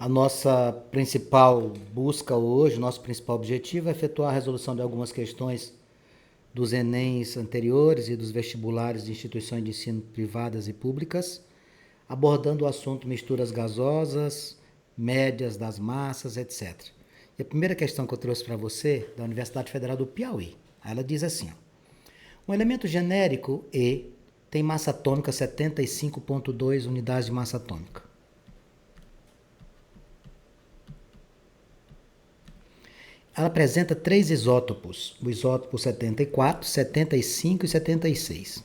A nossa principal busca hoje, nosso principal objetivo é efetuar a resolução de algumas questões dos Enems anteriores e dos vestibulares de instituições de ensino privadas e públicas, abordando o assunto misturas gasosas, médias das massas, etc. E a primeira questão que eu trouxe para você, da Universidade Federal do Piauí, ela diz assim: um elemento genérico E tem massa atômica 75,2 unidades de massa atômica. Ela apresenta três isótopos, o isótopo 74, 75 e 76. O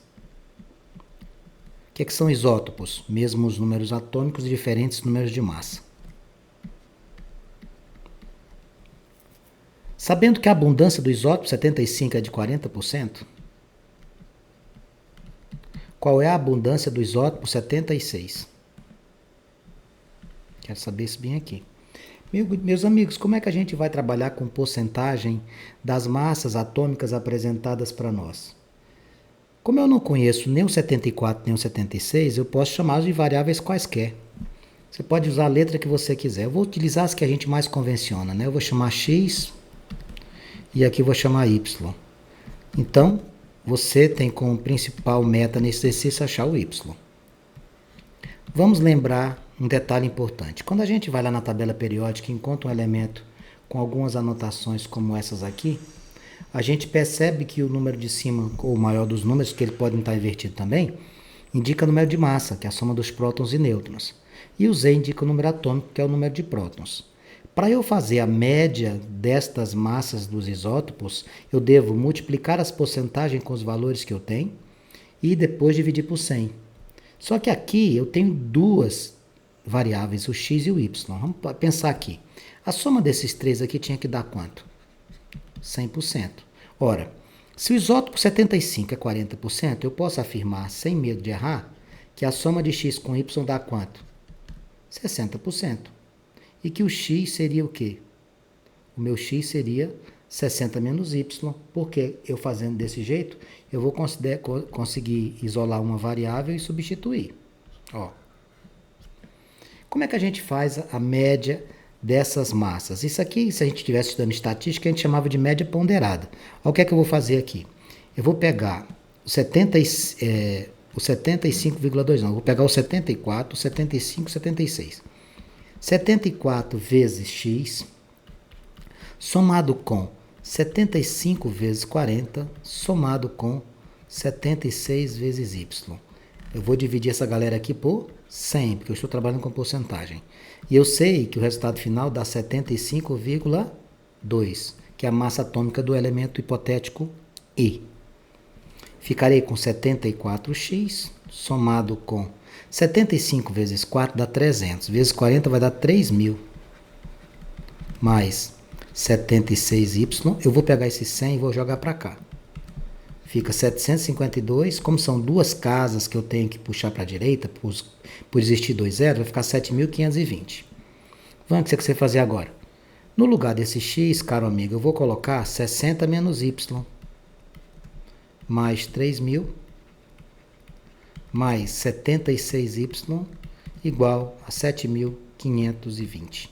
que são isótopos? Mesmos números atômicos e diferentes números de massa. Sabendo que a abundância do isótopo 75 é de 40%, qual é a abundância do isótopo 76? Quero saber isso bem aqui. Meus amigos, como é que a gente vai trabalhar com porcentagem das massas atômicas apresentadas para nós? Como eu não conheço nem o 74 nem o 76, eu posso chamá-los de variáveis quaisquer. Você pode usar a letra que você quiser. Eu vou utilizar as que a gente mais convenciona, né? Eu vou chamar x e aqui eu vou chamar y. Então, você tem como principal meta nesse exercício achar o y. Vamos lembrar um detalhe importante. Quando a gente vai lá na tabela periódica e encontra um elemento com algumas anotações como essas aqui, a gente percebe que o número de cima, ou o maior dos números, que ele pode estar invertido também, indica o número de massa, que é a soma dos prótons e nêutrons. E o Z indica o número atômico, que é o número de prótons. Para eu fazer a média destas massas dos isótopos, eu devo multiplicar as porcentagens com os valores que eu tenho e depois dividir por 100. Só que aqui eu tenho duas variáveis, o x e o y. Vamos pensar aqui. A soma desses três aqui tinha que dar quanto? 100%. Ora, se o isótopo 75 é 40%, eu posso afirmar, sem medo de errar, que a soma de x com y dá quanto? 60%. E que o x seria o quê? O meu x seria 60 menos y, porque eu fazendo desse jeito, eu vou conseguir isolar uma variável e substituir. Ó. Como é que a gente faz a média dessas massas? Isso aqui, se a gente estivesse estudando estatística, a gente chamava de média ponderada. Olha o que é que eu vou fazer aqui. Eu vou pegar o 75,2, não, eu vou pegar o 74, o 75, 76. 74 vezes x, somado com 75 vezes 40, somado com 76 vezes y. Eu vou dividir essa galera aqui por 100, porque eu estou trabalhando com porcentagem. E eu sei que o resultado final dá 75,2, que é a massa atômica do elemento hipotético E. Ficarei com 74x, somado com 75 vezes 4 dá 300, vezes 40 vai dar 3.000, mais 76y, eu vou pegar esse 100 e vou jogar para cá. Fica 752, como são duas casas que eu tenho que puxar para a direita, por existir dois zeros, vai ficar 7.520. Vamos, o que você vai fazer agora? No lugar desse x, caro amigo, eu vou colocar 60 menos y, mais 3.000, mais 76y, igual a 7.520.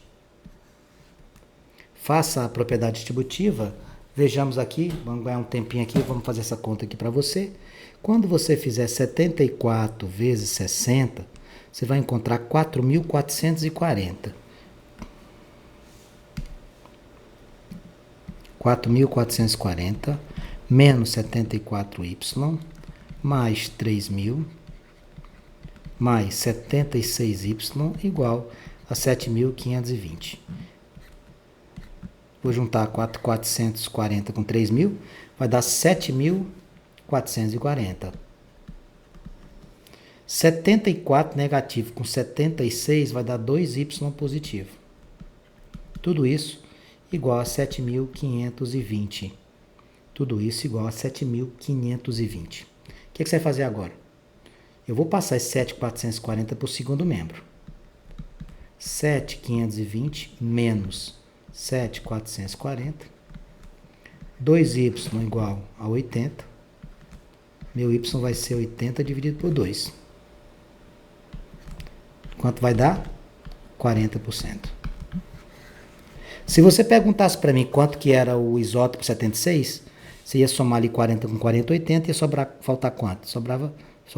Faça a propriedade distributiva. Vejamos aqui, vamos ganhar um tempinho aqui, vamos fazer essa conta aqui para você. Quando você fizer 74 vezes 60, você vai encontrar 4.440. 4.440 menos 74y, mais 3.000, mais 76y, igual a 7.520. Vou juntar 4.440 com 3.000, vai dar 7.440. 74 negativo com 76 vai dar 2y positivo. Tudo isso igual a 7.520. Tudo isso igual a 7.520. O que você vai fazer agora? Eu vou passar esse 7.440 para o segundo membro. 7.520 menos 7.440. 2y igual a 80. Meu y vai ser 80 dividido por 2. Quanto vai dar? 40%. Se você perguntasse para mim quanto que era o isótopo 76, você ia somar ali 40 com 40, 80, ia faltar quanto? Só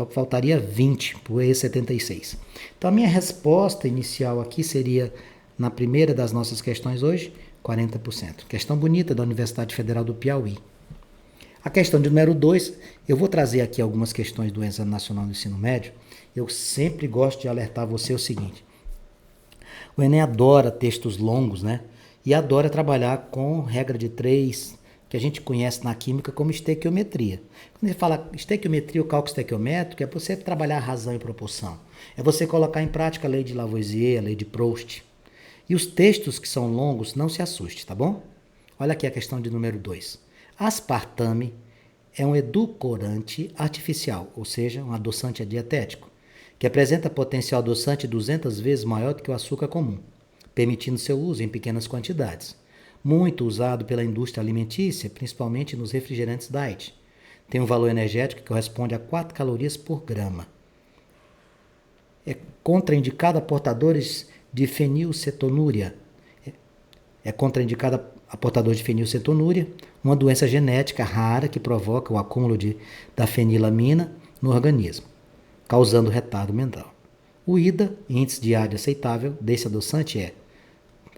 faltaria 20 por E76. Então a minha resposta inicial aqui seria, na primeira das nossas questões hoje, 40%. Questão bonita da Universidade Federal do Piauí. A questão de número 2, eu vou trazer aqui algumas questões do Exame Nacional do Ensino Médio. Eu sempre gosto de alertar você o seguinte: o Enem adora textos longos, né? E adora trabalhar com regra de 3, que a gente conhece na química como estequiometria. Quando a gente fala estequiometria, o cálculo estequiométrico, é você trabalhar a razão e proporção. É você colocar em prática a lei de Lavoisier, a lei de Proust. E os textos que são longos, não se assuste, tá bom? Olha aqui a questão de número 2. Aspartame é um edulcorante artificial, ou seja, um adoçante dietético, que apresenta potencial adoçante 200 vezes maior do que o açúcar comum, permitindo seu uso em pequenas quantidades. Muito usado pela indústria alimentícia, principalmente nos refrigerantes diet. Tem um valor energético que corresponde a 4 calorias por grama. É contraindicado a portadores de fenilcetonúria. É contraindicado a portadores de fenilcetonúria, uma doença genética rara que provoca o acúmulo da fenilamina no organismo, causando retardo mental. O IDA, índice diário aceitável, desse adoçante é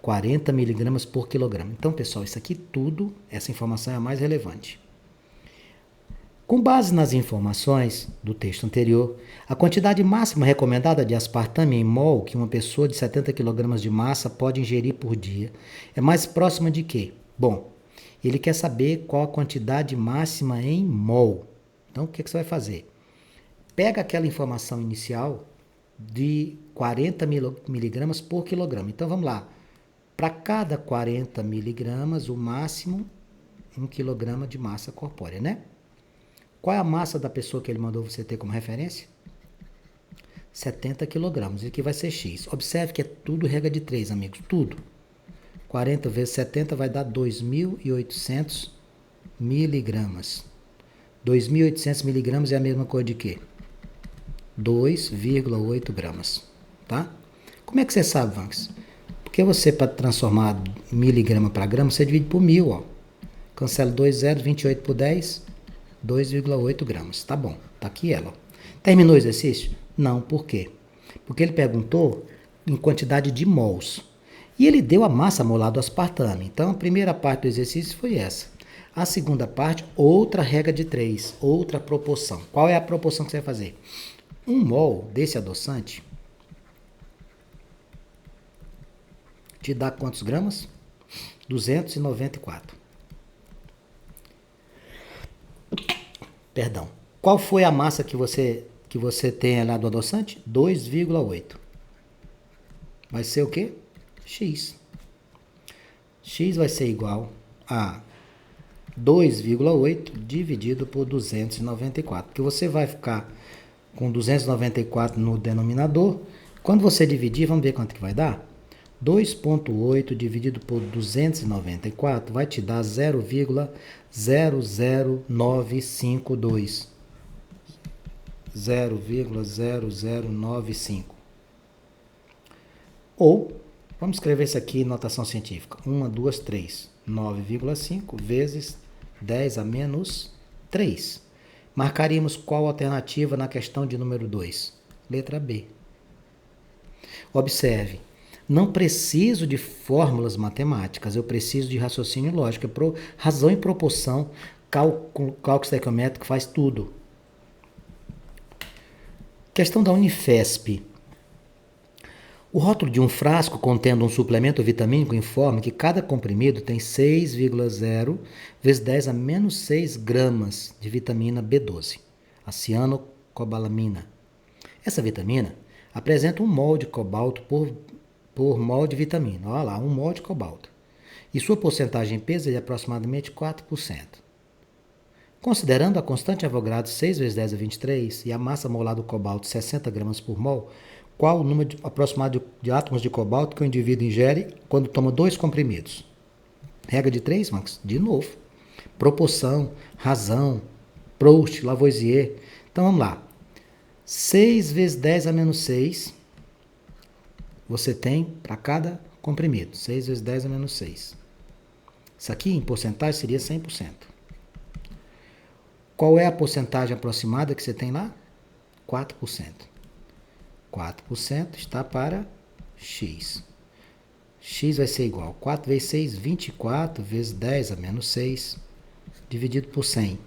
40 miligramas por quilograma. Então, pessoal, isso aqui tudo, essa informação é a mais relevante. Com base nas informações do texto anterior, a quantidade máxima recomendada de aspartame em mol que uma pessoa de 70 kg de massa pode ingerir por dia é mais próxima de quê? Bom, ele quer saber qual a quantidade máxima em mol. Então, o que você vai fazer? Pega aquela informação inicial de 40 miligramas por quilograma. Então, vamos lá. Para cada 40 miligramas, o máximo 1 quilograma de massa corpórea, né? Qual é a massa da pessoa que ele mandou você ter como referência? 70 quilogramas. E aqui vai ser X. Observe que é tudo regra de 3, amigos. Tudo. 40 vezes 70 vai dar 2.800 miligramas. 2.800 miligramas é a mesma coisa de quê? 2,8 gramas. Tá? Como é que você sabe, Vanks? Porque você, para transformar miligrama para grama, você divide por 1.000. Ó. Cancela 2 zeros, 28 por 10... 2,8 gramas. Tá bom, tá aqui ela. Terminou o exercício? Não, por quê? Porque ele perguntou em quantidade de mols. E ele deu a massa molar do aspartame. Então, a primeira parte do exercício foi essa. A segunda parte, outra regra de 3, outra proporção. Qual é a proporção que você vai fazer? 1 mol desse adoçante te dá quantos gramas? 294. Perdão. Qual foi a massa que você tem lá do adoçante? 2,8. Vai ser o quê? X. X vai ser igual a 2,8 dividido por 294. Porque você vai ficar com 294 no denominador. Quando você dividir, vamos ver quanto que vai dar? 2,8 dividido por 294 vai te dar 0,00952. 0,0095. Ou, vamos escrever isso aqui em notação científica. 1, 2, 3. 9,5 vezes 10 a menos 3. Marcaríamos qual alternativa na questão de número 2? Letra B. Observe. Não preciso de fórmulas matemáticas, eu preciso de raciocínio lógico. Razão e proporção, cálculo estequiométrico faz tudo. Questão da Unifesp. O rótulo de um frasco contendo um suplemento vitamínico informa que cada comprimido tem 6,0 vezes 10 a menos 6 gramas de vitamina B12, a cianocobalamina. Essa vitamina apresenta 1 mol de cobalto por mol de vitamina. Olha lá, 1 mol de cobalto. E sua porcentagem em peso é de aproximadamente 4%. Considerando a constante Avogadro 6 vezes 10 a 23 e a massa molar do cobalto 60 gramas por mol, qual o número aproximado de átomos de cobalto que o indivíduo ingere quando toma 2 comprimidos? Regra de 3, Max? De novo. Proporção, razão, Proust, Lavoisier. Então vamos lá. 6 vezes 10 a menos 6, você tem para cada comprimido. 6 vezes 10 a menos 6. Isso aqui, em porcentagem, seria 100%. Qual é a porcentagem aproximada que você tem lá? 4%. 4% está para x. X vai ser igual a 4 vezes 6, 24 vezes 10 a menos 6, dividido por 100.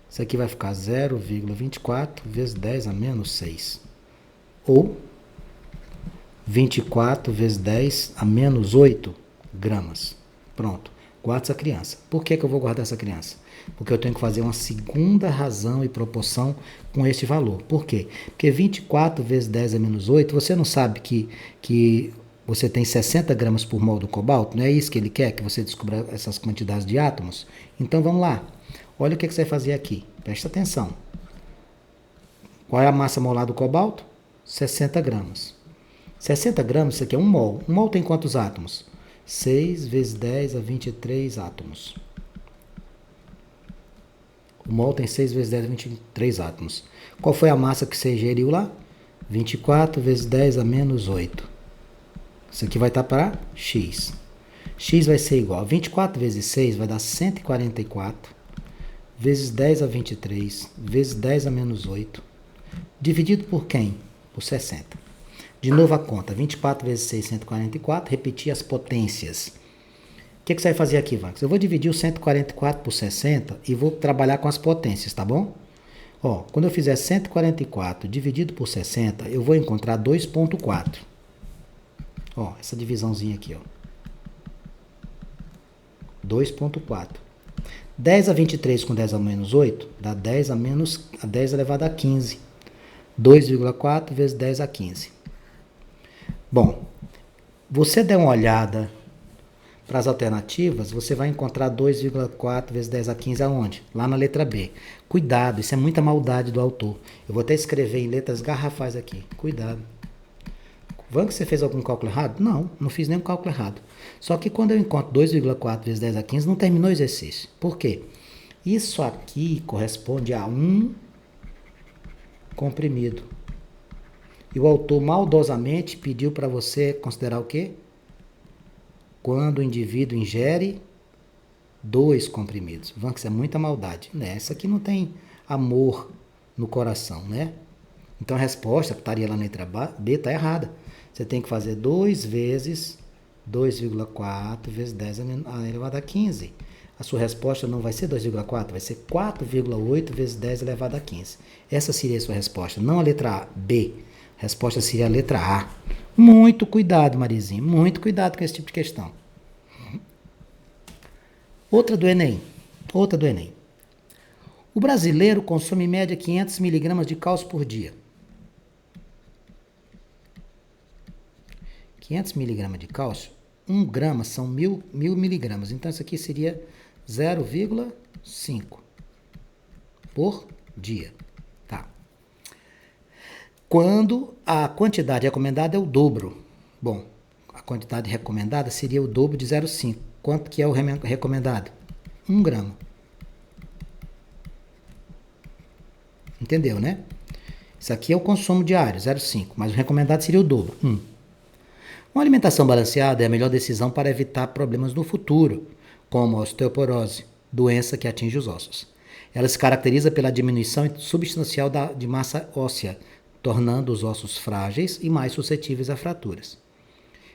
Isso aqui vai ficar 0,24 vezes 10 a menos 6. Ou 24 vezes 10 a menos 8 gramas. Pronto. Guarda essa criança. Por que eu vou guardar essa criança? Porque eu tenho que fazer uma segunda razão e proporção com este valor. Por quê? Porque 24 vezes 10 a menos 8, você não sabe que você tem 60 gramas por mol do cobalto? Não é isso que ele quer? Que você descubra essas quantidades de átomos? Então vamos lá. Olha o que você vai fazer aqui. Presta atenção. Qual é a massa molar do cobalto? 60 gramas. 60 gramas, isso aqui é 1 mol. 1 mol tem quantos átomos? 6 vezes 10 a 23 átomos. O mol tem 6 vezes 10 a 23 átomos. Qual foi a massa que você ingeriu lá? 24 vezes 10 a menos 8. Isso aqui vai estar para x. X vai ser igual a 24 vezes 6 vai dar 144 vezes 10 a 23 vezes 10 a menos 8. Dividido por quem? Por 60. De novo a conta. 24 vezes 6, 144. Repetir as potências. O que você vai fazer aqui, Vanx? Eu vou dividir o 144 por 60 e vou trabalhar com as potências, tá bom? Ó, quando eu fizer 144 dividido por 60, eu vou encontrar 2,4. Ó, essa divisãozinha aqui, ó. 2,4. 10 a 23 com 10 a menos 8 dá 10 a menos a 10 elevado a 15. 2,4 vezes 10 a 15. Bom, você der uma olhada para as alternativas, você vai encontrar 2,4 vezes 10 a 15 aonde? Lá na letra B. Cuidado, isso é muita maldade do autor. Eu vou até escrever em letras garrafais aqui. Cuidado. Vamos que você fez algum cálculo errado? Não, não fiz nenhum cálculo errado. Só que quando eu encontro 2,4 vezes 10 a 15, não terminou o exercício. Por quê? Isso aqui corresponde a 1 comprimido. E o autor maldosamente pediu para você considerar o quê? Quando o indivíduo ingere 2 comprimidos. Vamos, é muita maldade, né? Isso aqui não tem amor no coração, né? Então a resposta que estaria lá na letra B está errada. Você tem que fazer 2 vezes 2,4 vezes 10 elevado a 15. A sua resposta não vai ser 2,4, vai ser 4,8 vezes 10 elevado a 15. Essa seria a sua resposta, não a letra B. A resposta seria a letra A. Muito cuidado, Marizinha, muito cuidado com esse tipo de questão. Outra do Enem. O brasileiro consome em média 500 miligramas de cálcio por dia. 500 miligramas de cálcio, 1 grama são 1000 miligramas. Então, isso aqui seria 0,5 por dia. Tá. Quando a quantidade recomendada é o dobro. Bom, a quantidade recomendada seria o dobro de 0,5. Quanto que é o recomendado? 1 grama. Entendeu, né? Isso aqui é o consumo diário, 0,5. Mas o recomendado seria o dobro, 1. Uma alimentação balanceada é a melhor decisão para evitar problemas no futuro, como a osteoporose, doença que atinge os ossos. Ela se caracteriza pela diminuição substancial de massa óssea, tornando os ossos frágeis e mais suscetíveis a fraturas.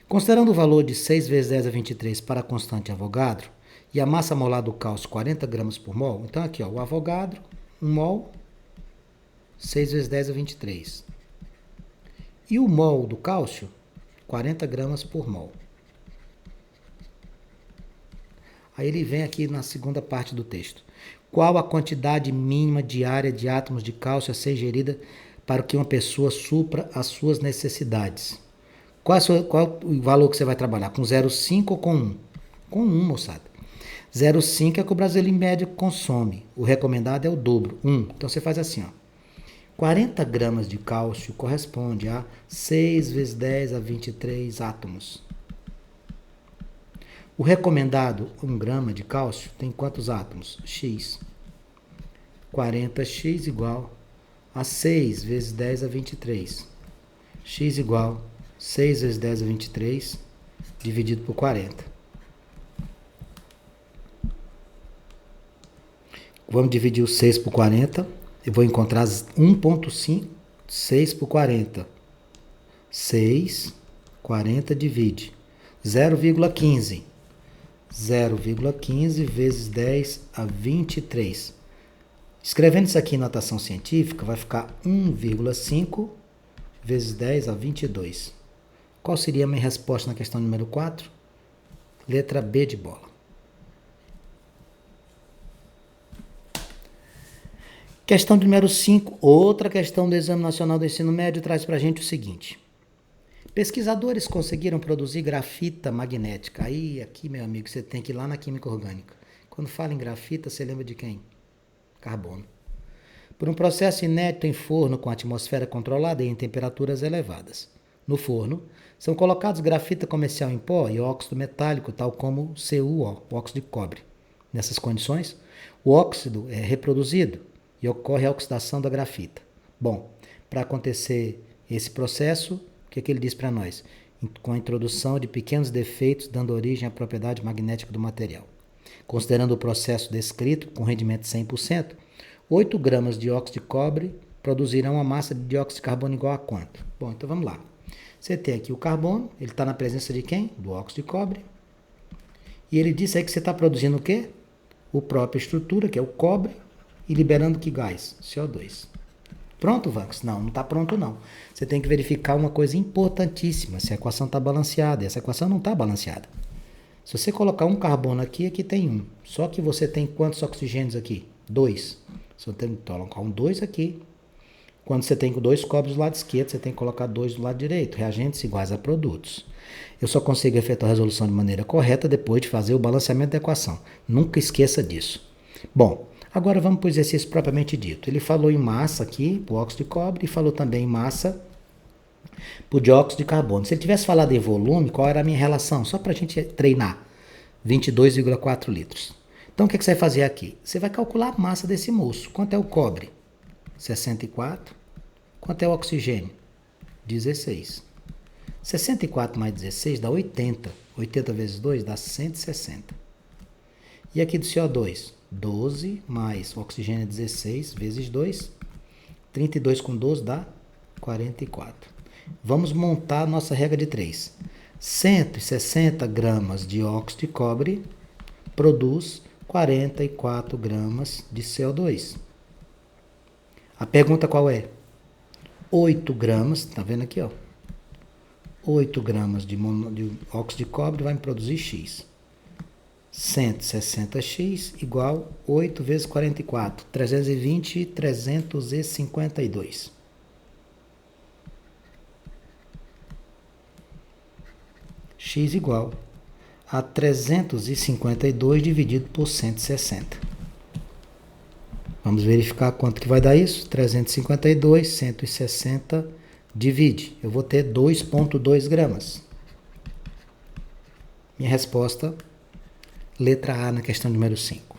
Considerando o valor de 6 vezes 10 a 23 para a constante Avogadro e a massa molar do cálcio 40 gramas por mol, então aqui ó, o Avogadro, 1 mol, 6 vezes 10 a 23. E o mol do cálcio, 40 gramas por mol. Aí ele vem aqui na segunda parte do texto. Qual a quantidade mínima diária de átomos de cálcio a ser ingerida para que uma pessoa supra as suas necessidades? Qual o valor que você vai trabalhar? Com 0,5 ou com 1? Com 1, moçada. 0,5 é o que o brasileiro em média consome. O recomendado é o dobro, 1. Então você faz assim, ó. 40 gramas de cálcio corresponde a 6 vezes 10 a 23 átomos. O recomendado, 1 grama de cálcio, tem quantos átomos? X. 40x igual a 6 vezes 10 a 23. X igual a 6 vezes 10 a 23 dividido por 40. Vamos dividir o 6 por 40. Eu vou encontrar 1,5. 6 por 40. 6, 40 divide. 0,15. 0,15 vezes 10 a 23. Escrevendo isso aqui em notação científica, vai ficar 1,5 vezes 10 a 22. Qual seria a minha resposta na questão número 4? Letra B de bola. Questão número 5, outra questão do Exame Nacional do Ensino Médio, traz para a gente o seguinte. Pesquisadores conseguiram produzir grafita magnética. Aí, aqui, meu amigo, você tem que ir lá na química orgânica. Quando fala em grafita, você lembra de quem? Carbono. Por um processo inédito em forno com atmosfera controlada e em temperaturas elevadas. No forno, são colocados grafita comercial em pó e óxido metálico, tal como CuO, o óxido de cobre. Nessas condições, o óxido é reproduzido e ocorre a oxidação da grafita. Bom, para acontecer esse processo, o que ele diz para nós? Com a introdução de pequenos defeitos, dando origem à propriedade magnética do material. Considerando o processo descrito, com rendimento de 100%, 8 gramas de óxido de cobre produzirão uma massa de dióxido de carbono igual a quanto? Bom, então vamos lá. Você tem aqui o carbono, ele está na presença de quem? Do óxido de cobre. E ele disse aí que você está produzindo o quê? A própria estrutura, que é o cobre, e liberando que gás? CO2. Pronto, Vanx? Não, não está pronto não. Você tem que verificar uma coisa importantíssima, se a equação está balanceada. E essa equação não está balanceada. Se você colocar um carbono aqui, aqui tem 1. Só que você tem quantos oxigênios aqui? 2. Você tem que colocar um 2 aqui. Quando você tem 2 cobres do lado esquerdo, você tem que colocar 2 do lado direito. Reagentes iguais a produtos. Eu só consigo efetuar a resolução de maneira correta depois de fazer o balanceamento da equação. Nunca esqueça disso. Bom, agora vamos para o exercício propriamente dito. Ele falou em massa aqui, para o óxido de cobre, e falou também em massa para o dióxido de carbono. Se ele tivesse falado em volume, qual era a minha relação? Só para a gente treinar. 22,4 litros. Então, o que você vai fazer aqui? Você vai calcular a massa desse moço. Quanto é o cobre? 64. Quanto é o oxigênio? 16. 64 mais 16 dá 80. 80 vezes 2 dá 160. E aqui do CO2? 12 mais o oxigênio é 16 vezes 2. 32 com 12 dá 44. Vamos montar a nossa regra de 3. 160 gramas de óxido de cobre produz 44 gramas de CO2. A pergunta qual é? 8 gramas, tá vendo aqui, ó? 8 gramas de óxido de cobre vai me produzir X. 160x igual 8 vezes 44, 320, 352. X igual a 352 dividido por 160. Vamos verificar quanto que vai dar isso? 352, 160, divide. Eu vou ter 2,2 gramas. Minha resposta, letra A na questão número 5.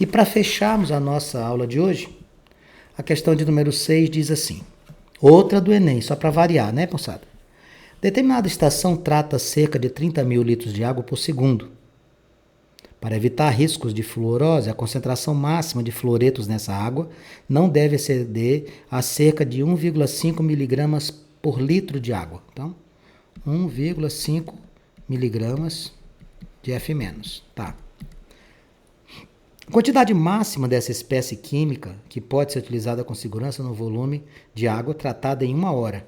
E para fecharmos a nossa aula de hoje, a questão de número 6 diz assim. Outra do Enem, só para variar, né, moçada? Determinada estação trata cerca de 30 mil litros de água por segundo. Para evitar riscos de fluorose, a concentração máxima de fluoretos nessa água não deve exceder a cerca de 1,5 miligramas por litro de água. Então, 1,5 miligramas de F-. Tá. A quantidade máxima dessa espécie química que pode ser utilizada com segurança no volume de água tratada em 1 hora.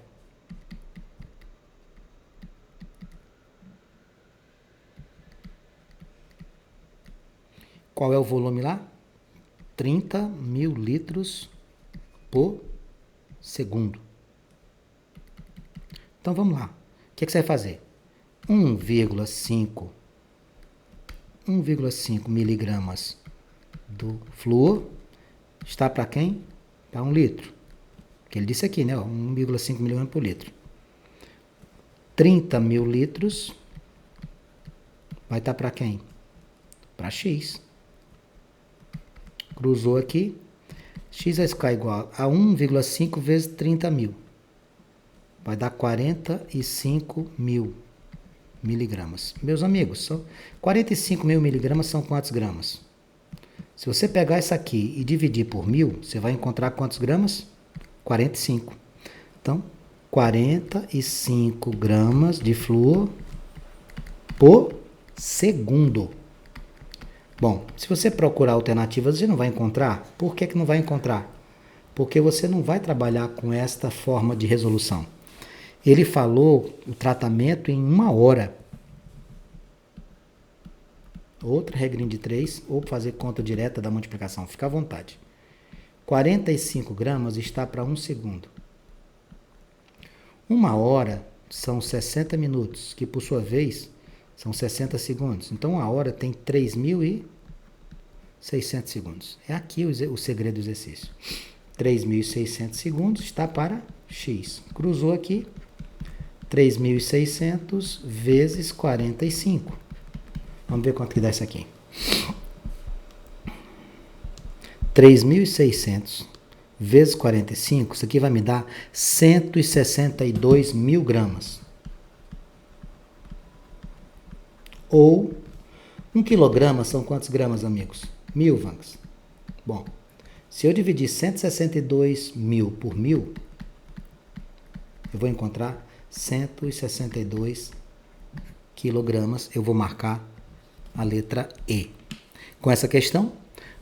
Qual é o volume lá? 30 mil litros por segundo. Então vamos lá. O que você vai fazer? 1,5 miligramas do flúor está para quem? Para 1 litro. Que ele disse aqui, né? 1,5 miligramas por litro. 30 mil litros vai estar para quem? Para X. Cruzou aqui. X vai ficar igual a 1,5 vezes 30 mil. Vai dar 45 mil. miligramas. Meus amigos, 45 mil miligramas são quantos gramas? Se você pegar isso aqui e dividir por 1000, você vai encontrar quantos gramas? 45. Então, 45 gramas de flúor por segundo. Bom, se você procurar alternativas, você não vai encontrar. Por que não vai encontrar? Porque você não vai trabalhar com esta forma de resolução. Ele falou o tratamento em 1 hora. Outra regrinha de 3, ou fazer conta direta da multiplicação. Fica à vontade. 45 gramas está para 1 segundo. 1 hora são 60 minutos, que por sua vez são 60 segundos. Então, 1 hora tem 3.600 segundos. É aqui o segredo do exercício. 3.600 segundos está para x. Cruzou aqui. 3.600 vezes 45. Vamos ver quanto que dá isso aqui. 3.600 vezes 45, isso aqui vai me dar 162 mil gramas. Ou 1 quilograma são quantos gramas, amigos? 1000, Vanks. Bom, se eu dividir 162 mil por 1000, eu vou encontrar 162 quilogramas. Eu vou marcar a letra E. Com essa questão,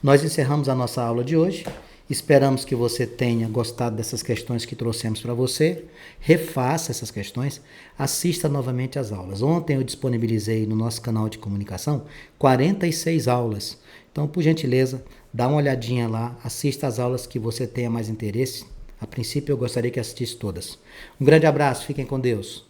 nós encerramos a nossa aula de hoje. Esperamos que você tenha gostado dessas questões que trouxemos para você. Refaça essas questões, assista novamente às aulas. Ontem eu disponibilizei no nosso canal de comunicação 46 aulas. Então, por gentileza, dá uma olhadinha lá, assista às aulas que você tenha mais interesse. A princípio, eu gostaria que assistisse todas. Um grande abraço, fiquem com Deus.